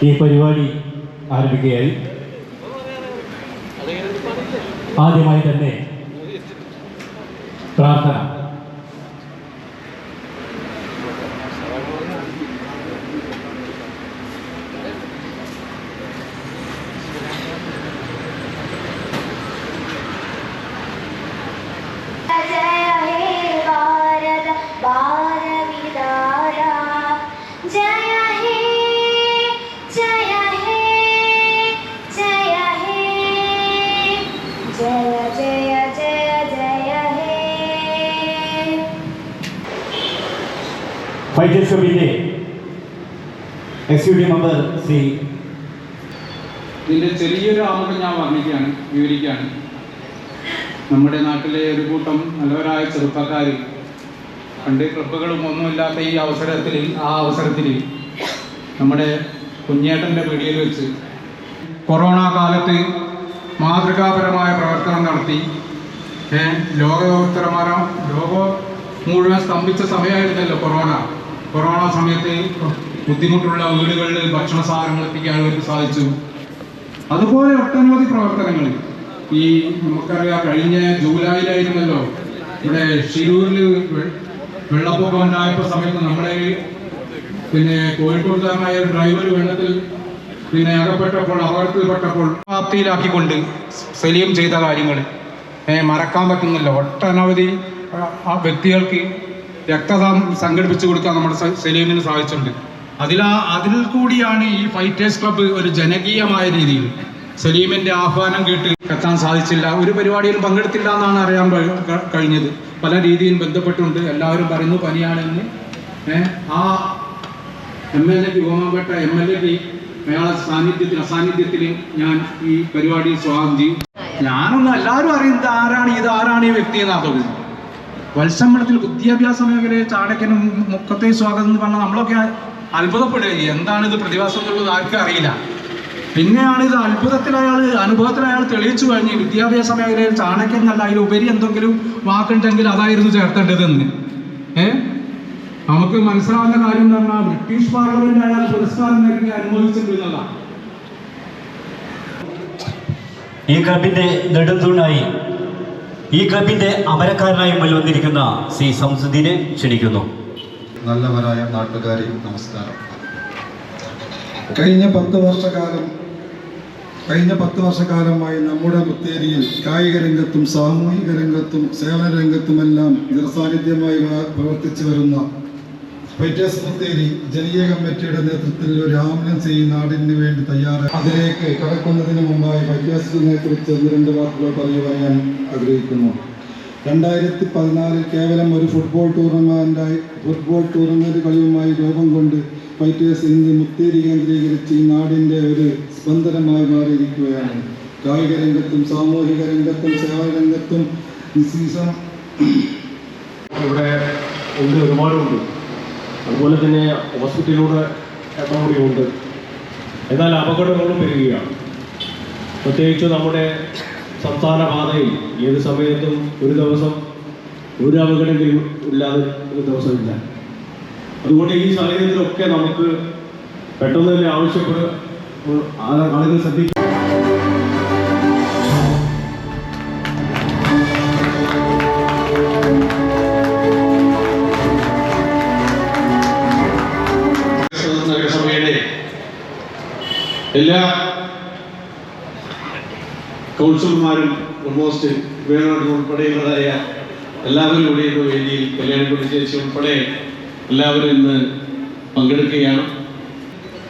ഈ പരിപാടി ആരംഭിക്കുകയായി. ആദ്യമായി തന്നെ പ്രാർത്ഥന. ഫൈറ്റേഴ്സ് ക്ലബിൻ്റെ എക്സിക്യൂട്ടീവ് മെമ്പർ ശ്രീ. ഇതിൻ്റെ ചെറിയൊരു ആമുഖം ഞാൻ വിവരിക്കുകയാണ്. നമ്മുടെ നാട്ടിലെ ഒരു കൂട്ടം നല്ലവരായ ചെറുപ്പക്കാർ പണ്ട് ക്ലബ്ബുകളും ഒന്നുമില്ലാത്ത ഈ അവസരത്തിൽ നമ്മുടെ കുഞ്ഞേട്ടൻ്റെ പീടികയിൽ വെച്ച് കൊറോണ കാലത്ത് മാതൃകാപരമായ പ്രവർത്തനം നടത്തി ലോകം മുഴുവൻ സ്തംഭിച്ച സമയമായിരുന്നല്ലോ കൊറോണ സമയത്ത് ബുദ്ധിമുട്ടുള്ള വീടുകളിൽ ഭക്ഷണ സാധനങ്ങൾ എത്തിക്കാൻ അവർക്ക് സാധിച്ചു. അതുപോലെ ഒട്ടനവധി പ്രവർത്തനങ്ങൾ നമുക്കറിയാം, കഴിഞ്ഞ ജൂലൈയിലായിരുന്നല്ലോ ഇവിടെ ഷിരൂരിൽ വെള്ളപ്പൊക്കം ഉണ്ടായപ്പോൾ സമയത്ത് നമ്മുടെ കോഴിക്കോട്ടുകാരനായ ഡ്രൈവർ വെള്ളത്തിൽ അപകടത്തിൽപ്പെട്ടപ്പോൾ പ്രാപ്തിയിലാക്കിക്കൊണ്ട് സലീം ചെയ്ത കാര്യങ്ങൾ മറക്കാൻ പറ്റുന്നില്ല. ഒട്ടനവധി വ്യക്തികൾക്ക് രക്തദാനം സംഘടിപ്പിച്ചു കൊടുക്കാൻ നമ്മുടെ സലീമിന് സാധിച്ചിട്ടുണ്ട്. അതിൽ കൂടിയാണ് ഈ ഫൈറ്റേഴ്സ് ക്ലബ്ബ് ഒരു ജനകീയമായ രീതിയിൽ സലീമിൻ്റെ ആഹ്വാനം കേട്ട് എത്താൻ സാധിച്ചില്ല. ഒരു പരിപാടിയിലും പങ്കെടുത്തില്ല എന്നാണ് അറിയാൻ കഴിഞ്ഞത്. പല രീതിയിൽ ബന്ധപ്പെട്ടുണ്ട്. എല്ലാവരും പറയുന്നു പനിയാണെന്ന്. ആ ബഹുമാനപ്പെട്ട MLA അയാളെ അസാന്നിധ്യത്തിൽ ഞാൻ ഈ പരിപാടി സ്വാഗതം ചെയ്യും. ഞാനൊന്നും എല്ലാവരും അറിയുന്നത് ആരാണ് ഈ വ്യക്തി എന്നാണ് തോന്നുന്നത്. വത്സമ്മണത്തിൽ വിദ്യാഭ്യാസ മേഖലയെ ചാണക്യനും മുക്കത്തെ സ്വാഗതം എന്ന് പറഞ്ഞാൽ നമ്മളൊക്കെ അത്ഭുതപ്പെടുക. എന്താണിത് പ്രതിഭാസം എന്നുള്ളത് ആർക്കും അറിയില്ല. പിന്നെയാണ് ഇത് അനുഭവത്തിൽ അയാൾ തെളിയിച്ചു കഴിഞ്ഞ് വിദ്യാഭ്യാസ മേഖലയിൽ ചാണക്യൻ എന്നല്ല, അതിലുപരി എന്തെങ്കിലും വാക്കുണ്ടെങ്കിൽ അതായിരുന്നു ചേർത്തേണ്ടതെന്ന്. നമുക്ക് മനസ്സിലാവുന്ന കാര്യം എന്ന് പറഞ്ഞാൽ ബ്രിട്ടീഷ് പാർലമെന്റ് അയാൾ പുരസ്കാരം നൽകി അനുമോദിച്ചിട്ടുള്ളതാണ്. ഈ ക്ലബിന്റെ നെടുന്തൂണായി, ഈ ക്ലബിന്റെ അമരക്കാരനായി മുന്നിൽ വന്നിരിക്കുന്ന ശ്രീ സംസുദ്ദീനെ ക്ഷണിക്കുന്നു. നല്ലവരായ നാട്ടുകാരെ നമസ്കാരം. കഴിഞ്ഞ 10 വർഷക്കാലമായി നമ്മുടെ മുത്തേരിയിൽ കായിക രംഗത്തും സാമൂഹിക രംഗത്തും സേവന രംഗത്തുമെല്ലാം നിറസാന്നിധ്യമായി പ്രവർത്തിച്ചു വരുന്ന ഫൈറ്റേഴ്സ് മുത്തേരി ജനകീയ കമ്മിറ്റിയുടെ നേതൃത്വത്തിൽ ഒരു ആംബുലൻസ് ഈ നാടിന് വേണ്ടി തയ്യാറായി. അതിലേക്ക് കടക്കുന്നതിന് മുമ്പായി ഫൈറ്റേഴ്സിനെ കുറിച്ച് 2 വാക്കുകൾ പറയുവാൻ ഞാൻ ആഗ്രഹിക്കുന്നു. 2014 കേവലം ഒരു ഫുട്ബോൾ ടൂർണമെന്റ് കളിയുമായി രൂപം കൊണ്ട് ഫൈറ്റേഴ്സ് ഇന്ന് മുത്തേരി കേന്ദ്രീകരിച്ച് ഈ നാടിൻ്റെ ഒരു സ്പന്ദനമായി മാറിയിരിക്കുകയാണ്. കായിക രംഗത്തും സാമൂഹിക രംഗത്തും സേവന രംഗത്തും ഇവിടെ ഒരുപാടുണ്ട്. അതുപോലെ തന്നെ ഹോസ്പിറ്റലിലൂടെ എണ്ണം കൂടിയുണ്ട്. എന്നാൽ അപകടങ്ങളും പെരുകുകയാണ്. പ്രത്യേകിച്ച് നമ്മുടെ സംസ്ഥാന പാതയിൽ ഏത് സമയത്തും ഒരു ദിവസം ഒരു അപകടമെങ്കിലും ഇല്ലാതെ ഒരു ദിവസമില്ല. അതുകൊണ്ട് ഈ സാഹചര്യത്തിലൊക്കെ നമുക്ക് പെട്ടെന്ന് തന്നെ ആളുകൾ ശ്രദ്ധിക്കും. നഗരസഭയുടെ എല്ലാ കൗൺസിലർമാരും ഓൾമോസ്റ്റ് വേണോട് ഉൾപ്പെടെയുള്ളതായ എല്ലാവരും കൂടി ഇന്ന് വേദിയിൽ കല്യാണിക്കുട്ടി ചേച്ചി ഉൾപ്പെടെ എല്ലാവരും ഇന്ന് പങ്കെടുക്കുകയാണ്.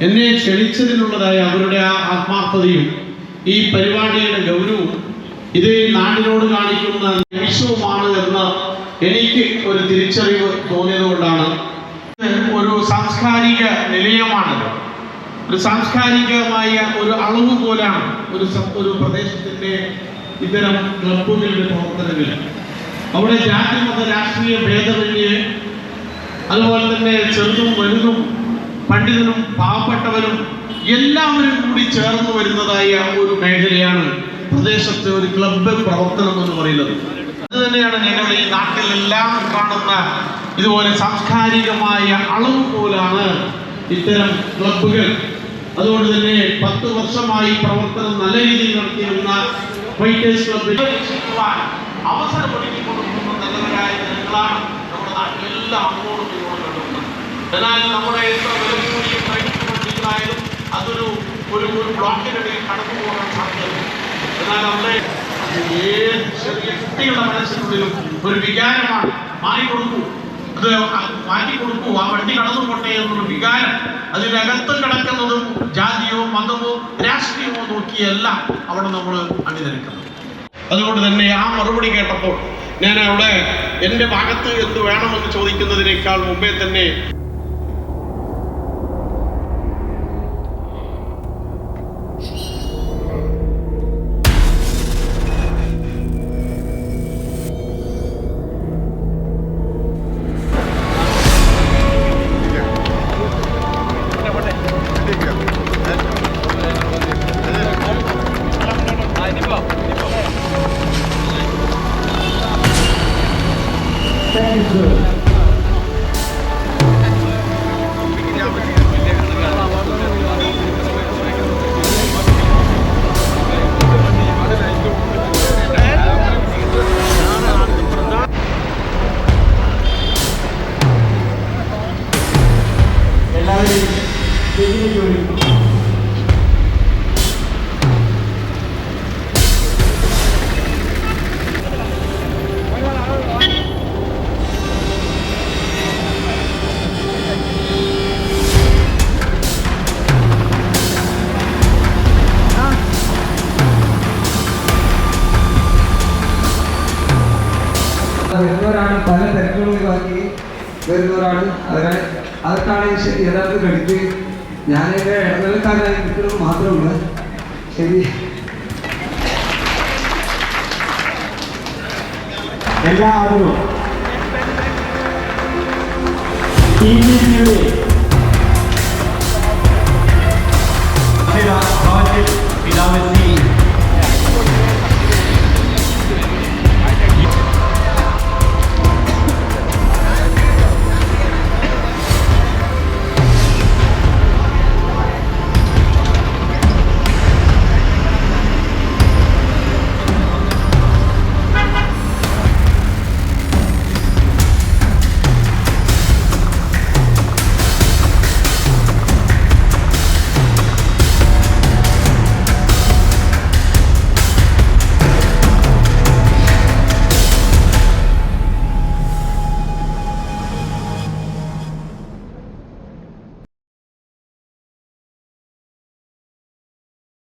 എന്നെ ക്ഷണിച്ചതിനുള്ളതായ അവരുടെ ആ ആത്മാർത്ഥതയും ഈ പരിപാടിയുടെ ഗൗരവവും ഇത് നാടിനോട് കാണിക്കുന്ന നിമിഷവുമാണ് എന്ന് എനിക്ക് ഒരു തിരിച്ചറിവ് തോന്നിയതുകൊണ്ടാണ്. ഒരു സാംസ്കാരിക നിലയമാണല്ലോ, ഒരു സാംസ്കാരികമായ ഒരു അളവ് പോലാണ് ഒരു പ്രദേശത്തിൻ്റെ ഇത്തരം ക്ലബ്ബുകളുടെ പ്രവർത്തനങ്ങൾ. അവിടെ ജാതി മത രാഷ്ട്രീയ ഭേദമന്യേ അതുപോലെ തന്നെ ചെറുതും വലുതും പണ്ഡിതനും പാവപ്പെട്ടവരും എല്ലാവരും കൂടി ചേർന്ന് വരുന്നതായ ഒരു മേഖലയാണ് പ്രദേശത്തെ ഒരു ക്ലബ്ബ് പ്രവർത്തനം എന്ന് പറയുന്നത്. അത് തന്നെയാണ് ഞങ്ങൾ ഈ നാട്ടിലെല്ലാം കാണുന്ന ഇതുപോലെ സാംസ്കാരികമായ അളവ് പോലാണ് ഇത്തരം ക്ലബ്ബുകൾ. അതുകൊണ്ട് തന്നെ 10 വർഷമായി പ്രവർത്തനം നല്ല രീതിയിൽ നടത്തിയിരുന്ന ഫൈറ്റേഴ്സ് ക്ലബ്ബിൽ അവസരം ഒരുക്കി കൊടുക്കുന്ന നല്ലവരായ ജനങ്ങളാണ് നമ്മുടെ നാട്ടിലെല്ലാം അങ്ങോട്ടും ഇങ്ങോട്ടും കണ്ടുകൊണ്ടത്. എന്നാൽ നമ്മുടെ എത്ര വില കൂടിയ പ്രൈവറ്റ് വണ്ടികളായാലും അതൊരു ഒരു ബ്ലോക്കിനിടയിൽ കടന്നു പോകാൻ സാധ്യതയുണ്ട്. എന്നാൽ നമ്മുടെ ഏത് ചെറിയ കുട്ടികളുടെ മനസ്സിനുള്ളിലും ഒരു വികാരമാണ് മാറിക്കൊടുക്കൂ, അത് മാറ്റിക്കൊടുക്കൂ, ആ വണ്ടി കടന്നു പോട്ടെ എന്നൊരു വികാരം. അതിനകത്ത് കിടക്കുന്നതും ജാതിയോ മതമോ രാഷ്ട്രീയമോ നോക്കിയല്ല അവിടെ നമ്മൾ അണിനിരക്കുന്നത്. അതുകൊണ്ട് തന്നെ ആ മറുപടി കേട്ടപ്പോൾ ഞാൻ അവിടെ എൻ്റെ ഭാഗത്ത് എന്ത് വേണമെന്ന് ചോദിക്കുന്നതിനേക്കാൾ മുമ്പേ തന്നെ വരുന്നവരാണ്, പല തിരക്കുകൾ ഒഴിവാക്കി വരുന്നവരാണ്. അതൊക്കെയാണ് യഥാർത്ഥ ക്രെഡിറ്റ്. ഞാനെൻ്റെ ഇടനിലക്കാരനായി നിൽക്കുന്നത് മാത്രമല്ല. ശരി, എല്ലാവരും പിതാവ്